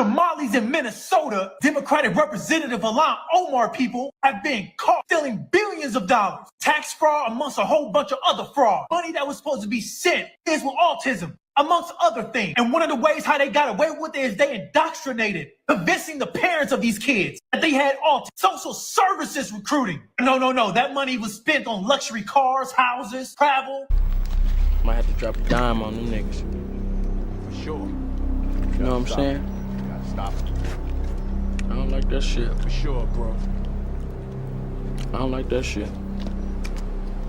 Somalis in Minnesota, Democratic Representative Ilhan Omar people have been caught stealing billions of dollars. Tax fraud amongst a whole bunch of other fraud. Money that was supposed to be sent kids with autism, amongst other things. And one of the ways how they got away with it is they indoctrinated, convincing the parents of these kids that they had autism. Social services recruiting. No. That money was spent on luxury cars, houses, travel. Might have to drop a dime on them niggas. For sure. You know what I'm saying? You gotta stop it. I don't like that shit. For sure, bro. I don't like that shit.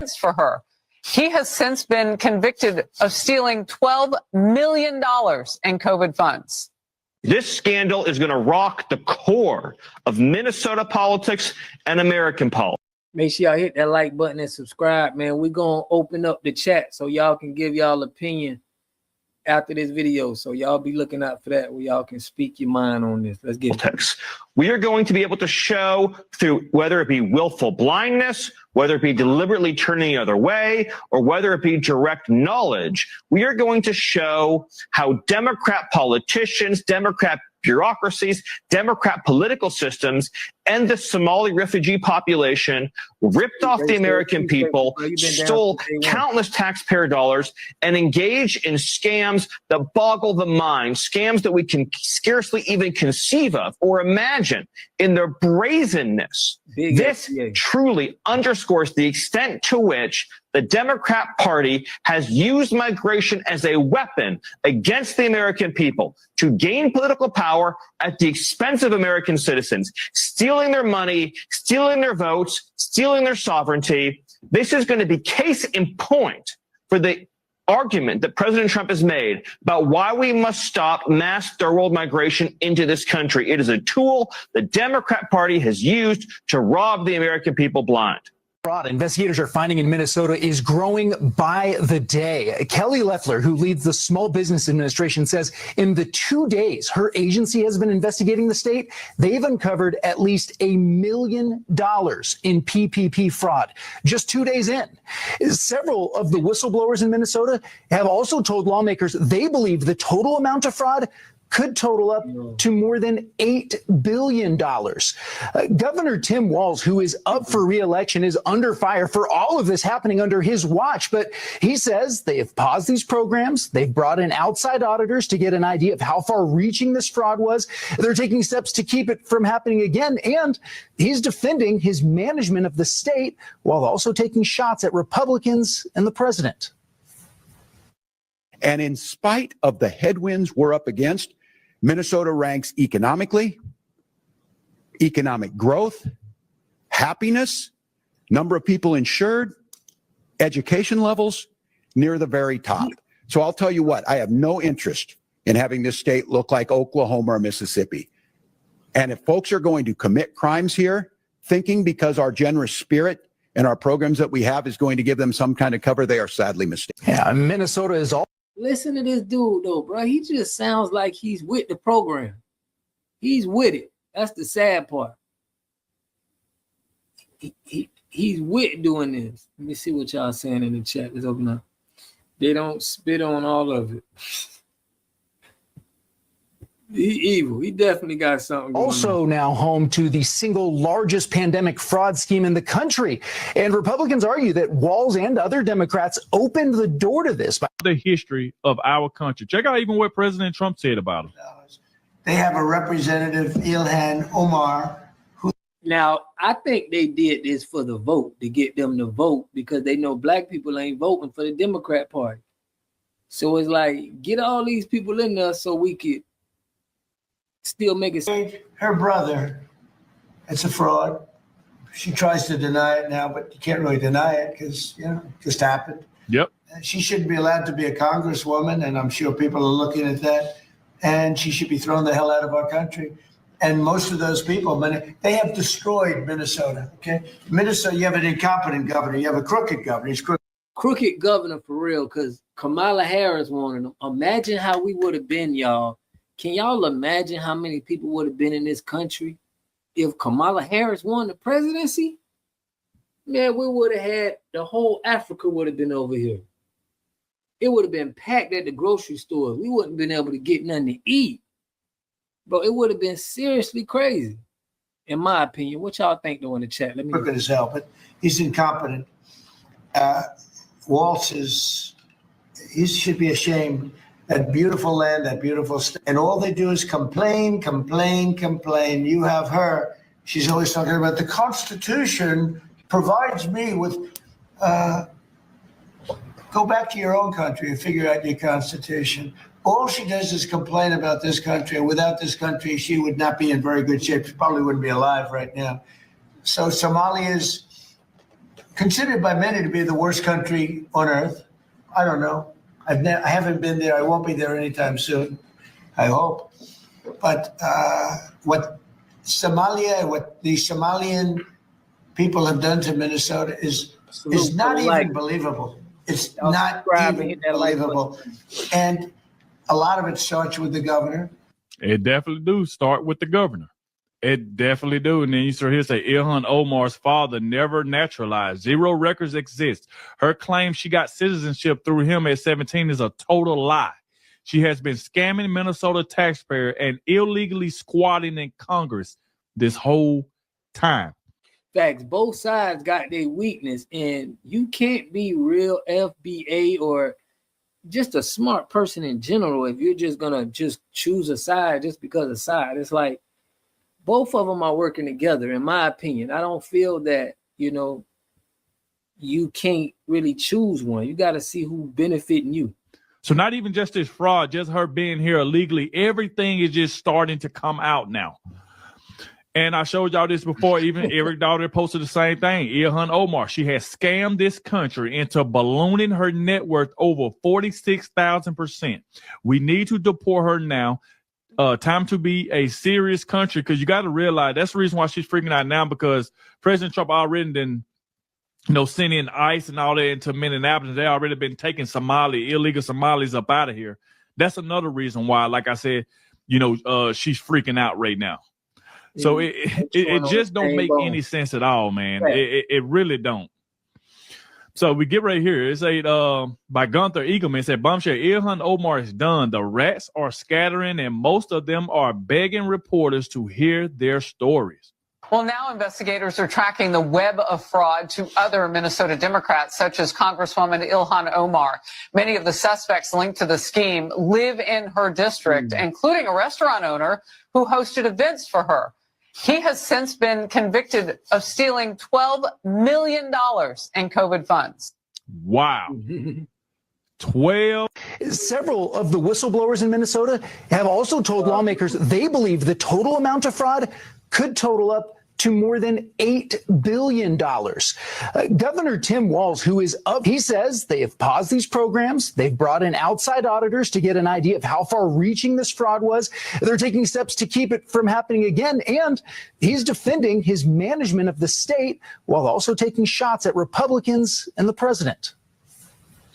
It's for her. He has since been convicted of stealing $12 million in COVID funds. This scandal is going to rock the core of Minnesota politics and American politics. Make sure y'all hit that like button and subscribe, man. We're going to open up the chat so y'all can give y'all opinion after this video. So y'all be looking out for that where y'all can speak your mind on this. Let's get it. We are going to be able to show through whether it be willful blindness, whether it be deliberately turning the other way, or whether it be direct knowledge, we are going to show how Democrat politicians, Democrat bureaucracies, Democrat political systems, and the Somali refugee population ripped off the American people, stole countless taxpayer dollars, and engaged in scams that boggle the mind, scams that we can scarcely even conceive of or imagine in their brazenness. This truly underscores the extent to which the Democrat Party has used migration as a weapon against the American people to gain political power at the expense of American citizens, stealing their money, stealing their votes, stealing their sovereignty. This is going to be case in point for the argument that President Trump has made about why we must stop mass third-world migration into this country. It is a tool the Democrat Party has used to rob the American people blind. Fraud investigators are finding in Minnesota is growing by the day. Kelly Loeffler, who leads the Small Business Administration, says in the 2 days her agency has been investigating the state, they've uncovered at least $1 million in PPP fraud just 2 days in. Several of the whistleblowers in Minnesota have also told lawmakers they believe the total amount of fraud could total up to more than $8 billion. Governor Tim Walz, who is up for re-election, is under fire for all of this happening under his watch. But he says they have paused these programs. They've brought in outside auditors to get an idea of how far-reaching this fraud was. They're taking steps to keep it from happening again. And he's defending his management of the state while also taking shots at Republicans and the president. And in spite of the headwinds we're up against, Minnesota ranks economically, economic growth, happiness, number of people insured, education levels near the very top. So I'll tell you what, I have no interest in having this state look like Oklahoma or Mississippi. And if folks are going to commit crimes here, thinking because our generous spirit and our programs that we have is going to give them some kind of cover, they are sadly mistaken. Yeah, Minnesota is all. Listen to this dude, though, bro. He just sounds like he's with the program. He's with it. That's the sad part. He's with doing this. Let me see what y'all saying in the chat. Let's open up. They don't spit on all of it. He evil. He definitely got something going also on. Now home to the single largest pandemic fraud scheme in the country. And Republicans argue that Walz and other Democrats opened the door to this. The history of our country. Check out even what President Trump said about him. They have a representative, Ilhan Omar, who... Now, I think they did this for the vote, to get them to vote, because they know black people ain't voting for the Democrat Party. So it's like, get all these people in there so we could still make it. Her brother, it's a fraud. She tries to deny it now, but you can't really deny it because, you know, it just happened. Yep. She shouldn't be allowed to be a congresswoman, and I'm sure people are looking at that. And she should be thrown the hell out of our country. And most of those people, they have destroyed Minnesota, okay? Minnesota, you have an incompetent governor. You have a crooked governor. He's crooked. Crooked governor for real, because Kamala Harris wanted him. Imagine how we would have been, y'all. Can y'all imagine how many people would have been in this country if Kamala Harris won the presidency? Man, we would have had, the whole Africa would have been over here. It would have been packed at the grocery stores. We wouldn't have been able to get nothing to eat. Bro, it would have been seriously crazy, in my opinion. What y'all think though in the chat? Let me Look at his help, but he's incompetent. Waltz he should be ashamed. That beautiful land, that beautiful state, and all they do is complain, complain, complain. You have her. She's always talking about the Constitution provides me with. Go back to your own country and figure out your Constitution. All she does is complain about this country, and without this country, she would not be in very good shape. She probably wouldn't be alive right now. So Somalia is considered by many to be the worst country on earth. I don't know. I haven't been there. I won't be there anytime soon, I hope. But what the Somalian people have done to Minnesota is not even believable. It's not even believable. And a lot of it starts with the governor. It definitely do start with the governor. It definitely do. And then you start here say Ilhan Omar's father never naturalized. 0 records exist. Her claim she got citizenship through him at 17 is a total lie. She has been scamming Minnesota taxpayer and illegally squatting in Congress this whole time. Facts. Both sides got their weakness, and you can't be real FBA or just a smart person in general if you're just gonna just choose a side just because of side. It's like both of them are working together, in my opinion. I don't feel that, you can't really choose one. You got to see who benefiting you. So not even just this fraud, just her being here illegally. Everything is just starting to come out now. And I showed y'all this before. Even Eric Daughter posted the same thing. Ilhan Omar, she has scammed this country into ballooning her net worth over 46,000%. We need to deport her now. Time to be a serious country, because you got to realize that's the reason why she's freaking out now, because President Trump already been, sending in ICE and all that into Minneapolis. They already been taking illegal Somalis up out of here. That's another reason why, like I said, she's freaking out right now. So it just don't make any sense at all, man. It really don't. So we get right here. It's by Gunther Eagleman. It said, bombshell, Ilhan Omar is done. The rats are scattering, and most of them are begging reporters to hear their stories. Well, now investigators are tracking the web of fraud to other Minnesota Democrats, such as Congresswoman Ilhan Omar. Many of the suspects linked to the scheme live in her district, including a restaurant owner who hosted events for her. He has since been convicted of stealing $12 million in COVID funds. Wow. 12. Several of the whistleblowers in Minnesota have also told lawmakers they believe the total amount of fraud could total up to more than $8 billion. Governor Tim Walz, who is up, he says they have paused these programs. They've brought in outside auditors to get an idea of how far reaching this fraud was. They're taking steps to keep it from happening again. And he's defending his management of the state while also taking shots at Republicans and the president.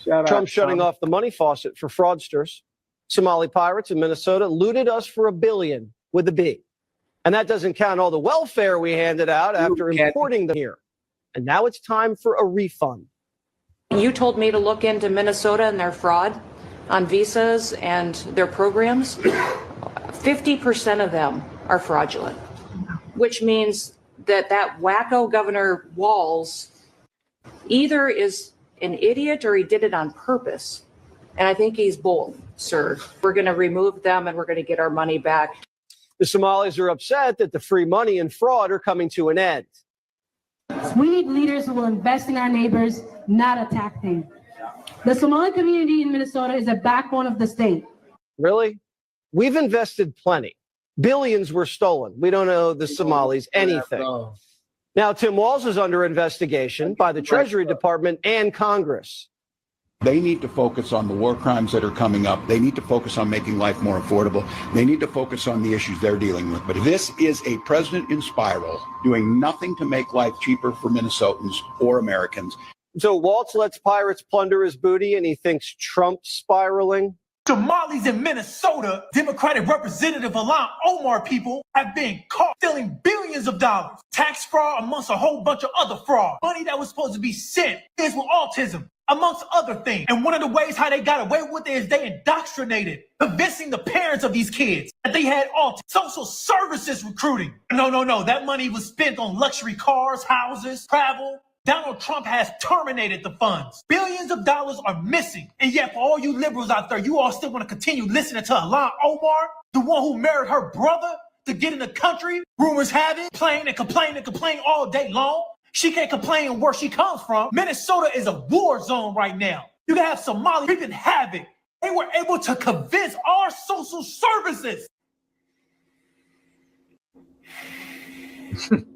Trump shutting off the money faucet for fraudsters. Somali pirates in Minnesota looted us for $1 billion with a B. And that doesn't count all the welfare we handed out after importing them here. And now it's time for a refund. You told me to look into Minnesota and their fraud on visas and their programs. 50% of them are fraudulent, which means that wacko Governor Walz either is an idiot or he did it on purpose. And I think he's bold, sir. We're going to remove them and we're going to get our money back. The Somalis are upset that the free money and fraud are coming to an end. We need leaders who will invest in our neighbors, not attack them. The Somali community in Minnesota is a backbone of the state. Really? We've invested plenty. Billions were stolen. We don't owe the Somalis anything. Now, Tim Walz is under investigation by the Treasury Department and Congress. They need to focus on the war crimes that are coming up. They need to focus on making life more affordable. They need to focus on the issues they're dealing with. But this is a president in spiral doing nothing to make life cheaper for Minnesotans or Americans. So Waltz lets pirates plunder his booty and he thinks Trump's spiraling. Somalis in Minnesota, Democratic Representative Ilhan Omar people have been caught stealing billions of dollars. Tax fraud amongst a whole bunch of other fraud. Money that was supposed to be sent kids with autism. amongst other things. And one of the ways how they got away with it is they indoctrinated, convincing the parents of these kids that they had all social services recruiting. No. That money was spent on luxury cars, houses, travel. Donald Trump has terminated the funds. Billions of dollars are missing. And yet for all you liberals out there, you all still want to continue listening to Ilhan Omar, the one who married her brother to get in the country. Rumors have it, complain and complain all day long. She can't complain where she comes from. Minnesota is a war zone right now. You can have Somalia reaping havoc. They were able to convince our social services.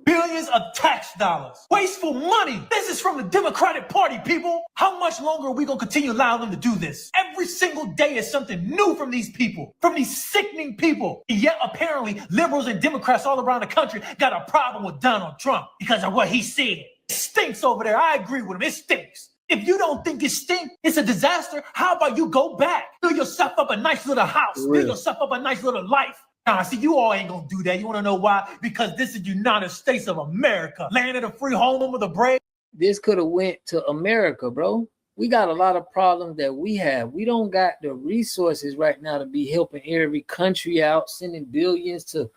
Billions of tax dollars. Wasteful money. This is from the Democratic Party, people. How much longer are we going to continue allowing them to do this? Every single day is something new from these people, from these sickening people. And yet, apparently, liberals and Democrats all around the country got a problem with Donald Trump because of what he said. It stinks over there. I agree with him. It stinks. If you don't think it stinks, it's a disaster, how about you go back? Build yourself up a nice little house. Build yourself up a nice little life. Nah, see, you all ain't gonna do that. You wanna know why? Because this is United States of America. Land of the free, home of the brave. This could have went to America, bro. We got a lot of problems that we have. We don't got the resources right now to be helping every country out, sending billions to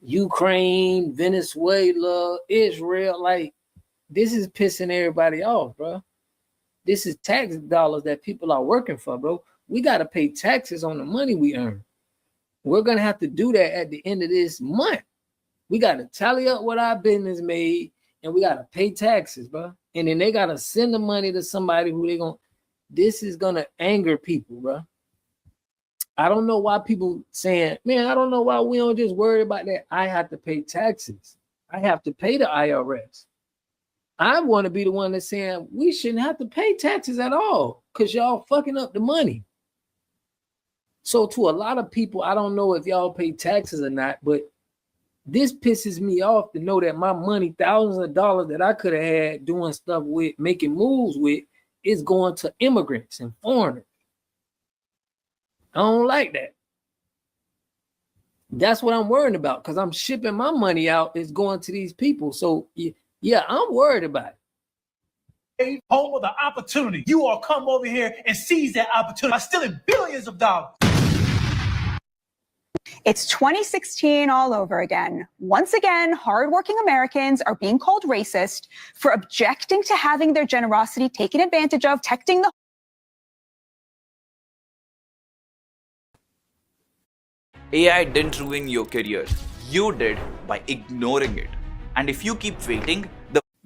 Ukraine, Venezuela, Israel. Like, this is pissing everybody off, bro. This is tax dollars that people are working for, bro. We got to pay taxes on the money we earn. We're going to have to do that at the end of this month. We got to tally up what our business made, and we got to pay taxes, bro. And then they got to send the money to somebody who they going to, this is going to anger people, bro. I don't know why people saying, man, I don't know why we don't just worry about that. I have to pay taxes. I have to pay the IRS. I want to be the one that's saying we shouldn't have to pay taxes at all because y'all fucking up the money. So to a lot of people, I don't know if y'all pay taxes or not, but this pisses me off to know that my money, thousands of dollars that I could have had doing stuff with, making moves with, is going to immigrants and foreigners. I don't like that. That's what I'm worried about because I'm shipping my money out. It's going to these people. So yeah, I'm worried about it. Home of the opportunity. You all come over here and seize that opportunity by stealing billions of dollars. It's 2016 all over again. Once again, hardworking Americans are being called racist for objecting to having their generosity taken advantage of, protecting the AI didn't ruin your career. You did by ignoring it. And if you keep waiting,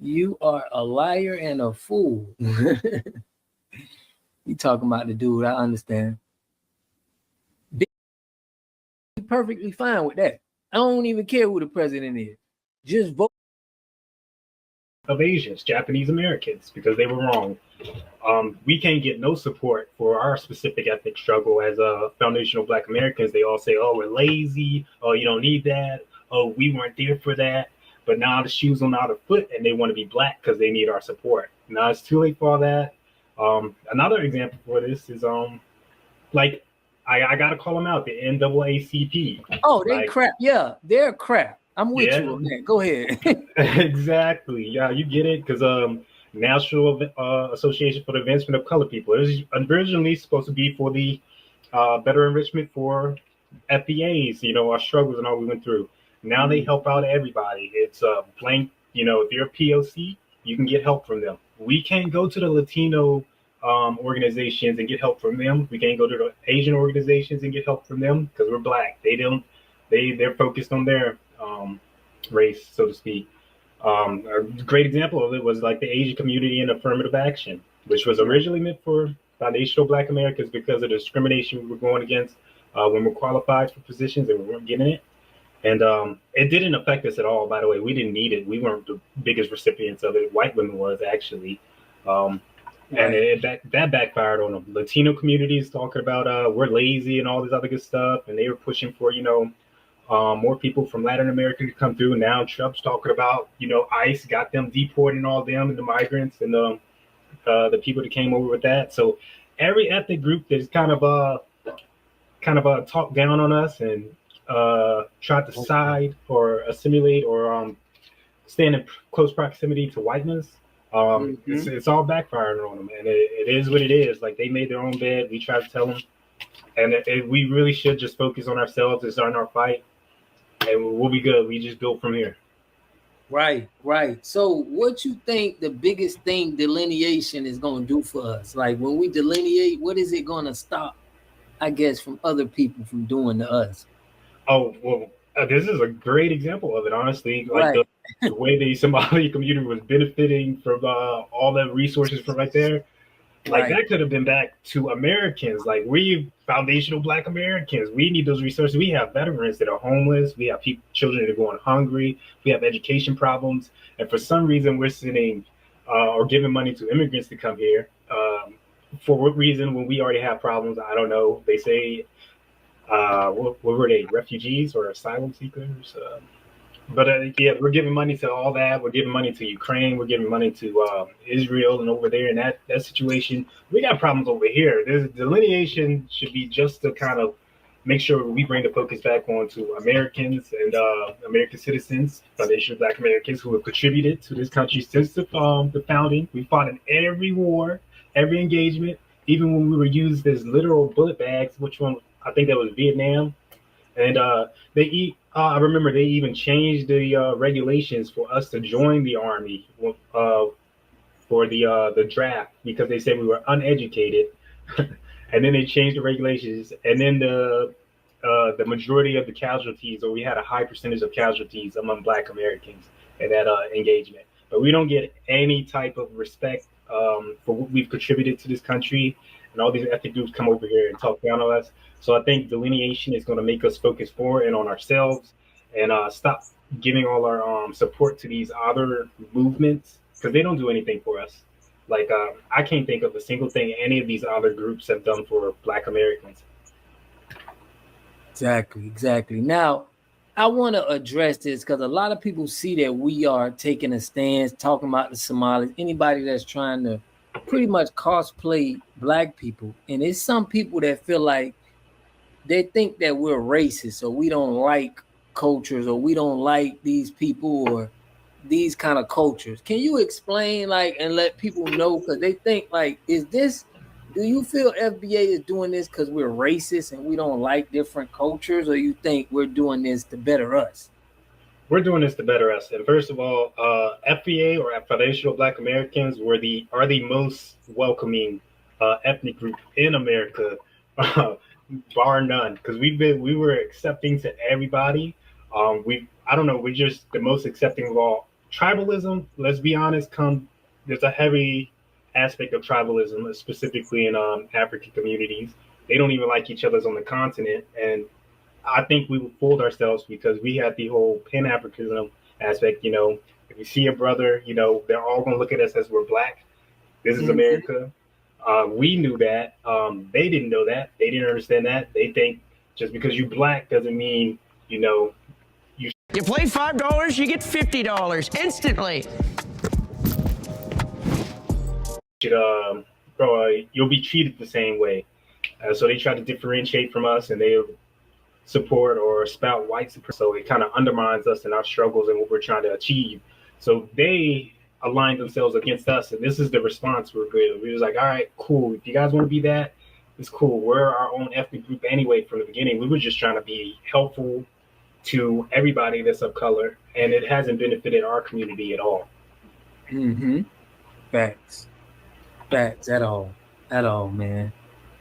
you are a liar and a fool. You talking about the dude, I understand. Be perfectly fine with that. I don't even care who the president is. Just vote. Of Asians, Japanese Americans, because they were wrong. We can't get no support for our specific ethnic struggle as foundational Black Americans. They all say, oh, we're lazy. Oh, you don't need that. Oh, we weren't there for that. But now the shoe's on the other foot and they want to be Black because they need our support. Now it's too late for all that. Another example for this is like I gotta call them out, the NAACP. Oh, they crap. Yeah, they're crap. I'm with you on that. Go ahead. Exactly. Yeah, you get it, because National Association for the Advancement of Colored People. It was originally supposed to be for the better enrichment for FBAs, you know, our struggles and all we went through. Now they help out everybody. It's blank, you know, if you're a POC, you can get help from them. We can't go to the Latino organizations and get help from them. We can't go to the Asian organizations and get help from them because we're Black. They're focused on their race, so to speak. A great example of it was like the Asian community in affirmative action, which was originally meant for foundational Black Americans because of the discrimination we were going against when we're qualified for positions and we weren't getting it. And it didn't affect us at all, by the way. We didn't need it. We weren't the biggest recipients of it. White women was, actually. And that backfired on them. Latino communities talking about we're lazy and all this other good stuff. And they were pushing for, you know, more people from Latin America to come through. Now Trump's talking about, you know, ICE got them deporting all them and the migrants and the people that came over with that. So every ethnic group that's kind of talked down on us and tried to side or assimilate or stand in close proximity to whiteness, It's all backfiring on them, and it is what it is. Like, they made their own bed. We tried to tell them, and we really should just focus on ourselves and start our fight, and we'll be good. We just build from here. Right. So what you think the biggest thing delineation is going to do for us? Like, when we delineate, what is it going to stop, I guess, from other people from doing to us? Oh, well, this is a great example of it, honestly. Like, Right. the way the Somali community was benefiting from all the resources from right there. Like, Right. that could have been back to Americans. Like, we foundational Black Americans. We need those resources. We have veterans that are homeless. We have children that are going hungry. We have education problems. And for some reason, we're sending or giving money to immigrants to come here. For what reason? When we already have problems, I don't know. They say, what were they? Refugees or asylum seekers? But yeah, we're giving money to all that. We're giving money to Ukraine. We're giving money to Israel, and over there in that situation, we got problems over here. There's delineation should be just to kind of make sure we bring the focus back on to Americans and American citizens, foundational Black Americans who have contributed to this country since the founding. We fought in every war, every engagement, even when we were used as literal bullet bags. Which one? I think that was Vietnam. And I remember they even changed the regulations for us to join the Army for the draft, because they said we were uneducated. And then they changed the regulations, and then the majority of the casualties, or we had a high percentage of casualties among Black Americans in that engagement. But we don't get any type of respect for what we've contributed to this country, and all these ethnic groups come over here and talk down on us. So I think delineation is going to make us focus forward and on ourselves, and stop giving all our support to these other movements, because they don't do anything for us. Like, I can't think of a single thing any of these other groups have done for Black Americans. Exactly. Now, I want to address this because a lot of people see that we are taking a stance, talking about the Somalis, anybody that's trying to pretty much cosplay Black people. And it's some people that feel like they think that we're racist, or we don't like cultures, or we don't like these people, or these kind of cultures. Can you explain, like, and let people know? Because they think, like, do you feel FBA is doing this because we're racist and we don't like different cultures, or you think we're doing this to better us? We're doing this to better us. And first of all, FBA, or foundational Black Americans, are the most welcoming ethnic group in America, bar none, because we were accepting to everybody. I don't know, we're just the most accepting of all. Tribalism, let's be honest, there's a heavy aspect of tribalism, specifically in African communities. They don't even like each other on the continent, and I think we fooled ourselves because we had the whole Pan-Africanism aspect. You know, if you see a brother, you know, they're all going to look at us as we're Black. This is America. We knew that. They didn't know that. They didn't understand that. They think just because you're Black doesn't mean, you know, you play $5, you get $50 instantly. You'll be treated the same way. So they try to differentiate from us, and they support or spout white supremacy. So it kind of undermines us and our struggles and what we're trying to achieve. So they aligned themselves against us, and this is the response we're good. We was like, all right, cool. If you guys want to be that, it's cool. We're our own ethnic group anyway from the beginning. We were just trying to be helpful to everybody that's of color, and it hasn't benefited our community at all. Facts at all, man.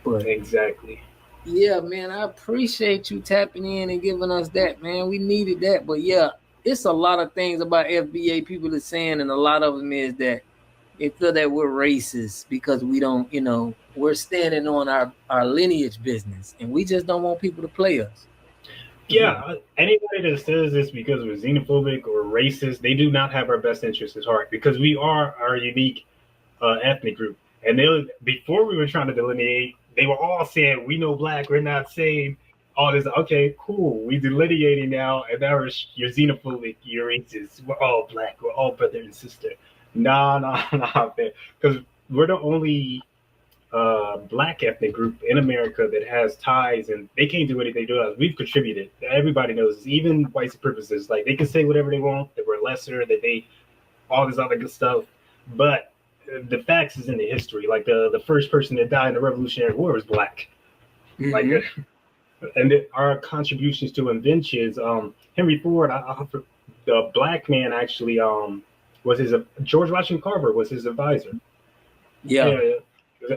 But exactly. Yeah, man, I appreciate you tapping in and giving us that, man. We needed that. But yeah, it's a lot of things about FBA people are saying, and a lot of them is that they feel that we're racist because we don't, you know, we're standing on our lineage business, and we just don't want people to play us. Yeah, anybody that says this because we're xenophobic or racist, they do not have our best interests at heart, because we are our unique ethnic group. And before we were trying to delineate, they were all saying, we know Black, we're not saying all this. Okay, cool. We delineating now, and now you're xenophobic, you're racist. We're all Black, we're all brother and sister. Nah, because we're the only Black ethnic group in America that has ties, and they can't do anything to us. We've contributed. Everybody knows this. Even white supremacists, like, they can say whatever they want, that we're lesser, that they, all this other good stuff. but the facts is in the history. Like the first person that died in the Revolutionary War was black. Like, and our contributions to inventions. Henry Ford, the black man actually was George Washington Carver was his advisor. Yeah.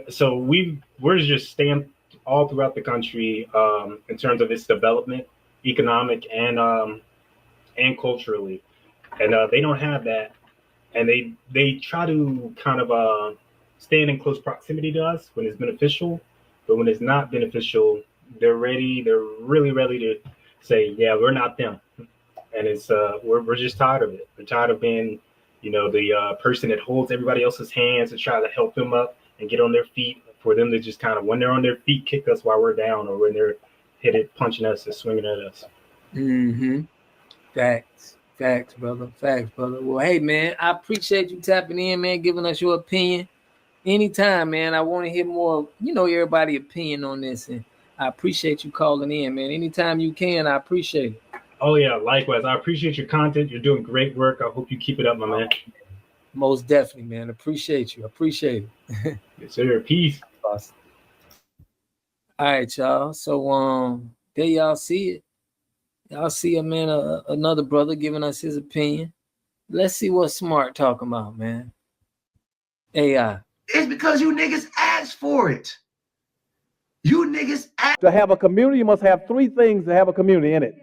So we're just stamped all throughout the country in terms of its development, economic and culturally, and they don't have that, and they try to kind of stand in close proximity to us when it's beneficial, but when it's not beneficial, they're really ready to say, yeah, we're not them, and it's we're just tired of it. We're tired of being, the person that holds everybody else's hands and try to help them up and get on their feet, for them to just kind of, when they're on their feet, kick us while we're down, or when they're punching us and swinging at us. Facts, brother. Well, hey, man, I appreciate you tapping in, man, giving us your opinion. Anytime, man, I want to hear more, everybody's opinion on this, and I appreciate you calling in, man. Anytime you can, I appreciate it. Oh, yeah, likewise. I appreciate your content. You're doing great work. I hope you keep it up, my man. Most definitely, man. Appreciate you. Appreciate it. Yes, sir. Peace. Awesome. All right, y'all. So, there y'all see it. Y'all see a man, another brother giving us his opinion. Let's see what Smart talking about, man. AI. It's because you niggas asked for it. You niggas asked. To have a community, you must have three things to have a community in it.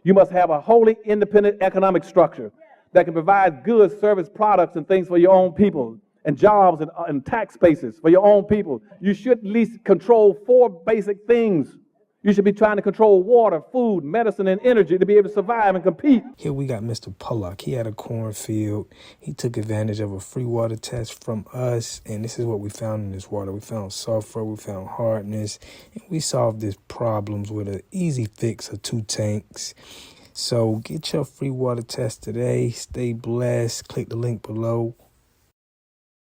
You must have a wholly independent economic structure that can provide goods, service, products, and things for your own people, and jobs and tax spaces for your own people. You should at least control 4 basic things. You should be trying to control water, food, medicine, and energy to be able to survive and compete. Here we got Mr. Pollock. He had a cornfield. He took advantage of a free water test from us, and this is what we found in this water. We found sulfur, we found hardness, and we solved these problems with an easy fix of 2 tanks. So get your free water test today. Stay blessed. Click the link below.